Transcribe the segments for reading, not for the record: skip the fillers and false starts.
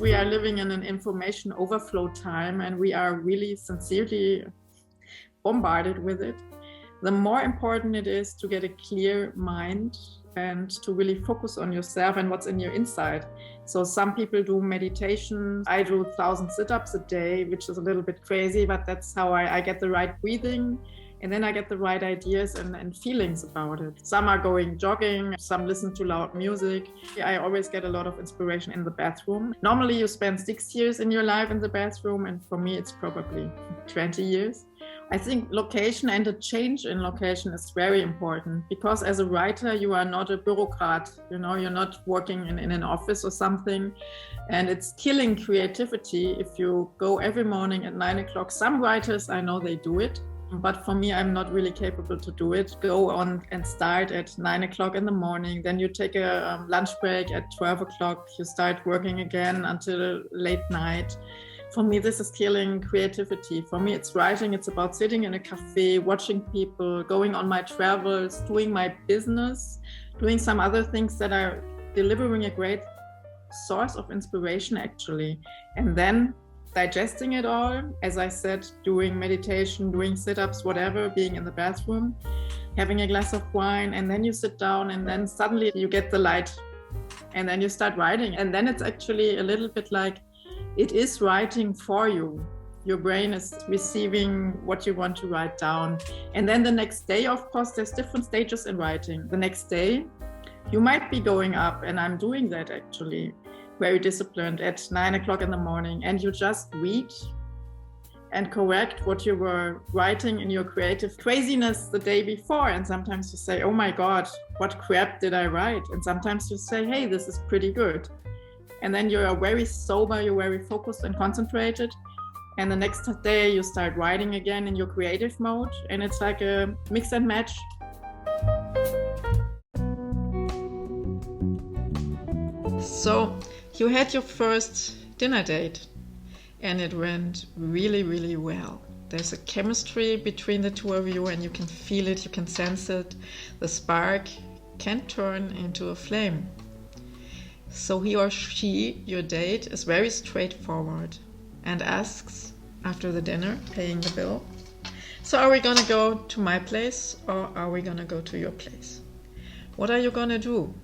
We are living in an information overflow time, and we are really sincerely bombarded with it. The more important it is to get a clear mind and to really focus on yourself and what's in your inside. So some people do meditation. I do 1,000 sit-ups a day, which is a little bit crazy, but that's how I get the right breathing. And then I get the right ideas and feelings about it. Some are going jogging, some listen to loud music. I always get a lot of inspiration in the bathroom. Normally you spend 6 years in your life in the bathroom, and for me it's probably 20 years. I think location and a change in location is very important, because as a writer you are not a bureaucrat, you're not working in an office or something, and it's killing creativity if you go every morning at 9 o'clock. Some writers, I know they do it, but for me, I'm not really capable to do it. Go on and start at 9 o'clock in the morning. Then you take a lunch break at 12 o'clock. You start working again until late night. For me, this is killing creativity. For me, it's writing. It's about sitting in a cafe, watching people, going on my travels, doing my business, doing some other things that are delivering a great source of inspiration, actually. And then digesting it all, as I said, doing meditation, doing sit-ups, whatever, being in the bathroom, having a glass of wine, and then you sit down, and then suddenly you get the light, and then you start writing. And then it's actually a little bit like it is writing for you. Your brain is receiving what you want to write down. And then the next day, of course, there's different stages in writing. The next day, you might be going up, and I'm doing that actually, very disciplined at 9 o'clock in the morning, and you just read and correct what you were writing in your creative craziness the day before. And sometimes you say, oh my God, what crap did I write? And sometimes you say, hey, this is pretty good. And then you're very sober, you're very focused and concentrated. And the next day you start writing again in your creative mode. And it's like a mix and match. So you had your first dinner date, and it went really, really well. There's a chemistry between the two of you, and you can feel it, you can sense it. The spark can turn into a flame. So he or she, your date, is very straightforward and asks after the dinner, paying the bill, so are we gonna go to my place or are we gonna go to your place? What are you gonna do?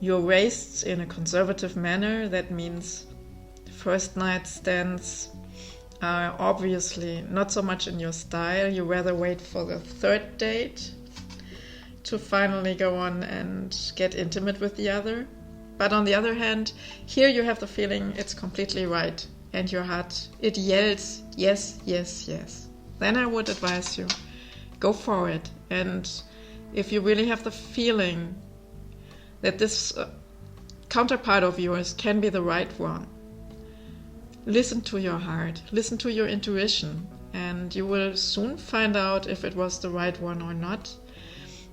You're raised in a conservative manner. That means first night stands are obviously not so much in your style. You rather wait for the third date to finally go on and get intimate with the other. But on the other hand, here you have the feeling it's completely right, and your heart, it yells, yes, yes, yes. Then I would advise you, go for it. And if you really have the feeling that this counterpart of yours can be the right one, listen to your heart, listen to your intuition, and you will soon find out if it was the right one or not.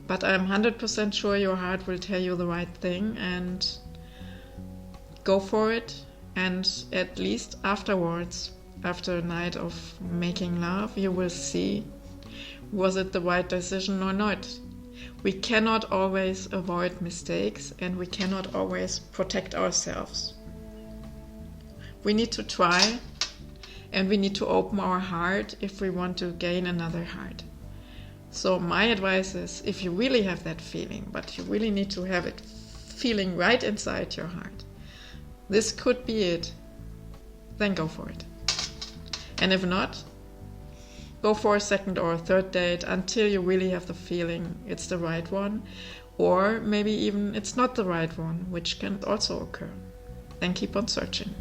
But I'm 100% sure your heart will tell you the right thing, and go for it. And at least afterwards, after a night of making love, you will see, was it the right decision or not? We cannot always avoid mistakes, and we cannot always protect ourselves. We need to try, and we need to open our heart if we want to gain another heart. So my advice is, if you really have that feeling, but you really need to have it feeling right inside your heart, this could be it, then go for it. And if not, go for a second or a third date until you really have the feeling it's the right one, or maybe even it's not the right one, which can also occur. Then keep on searching.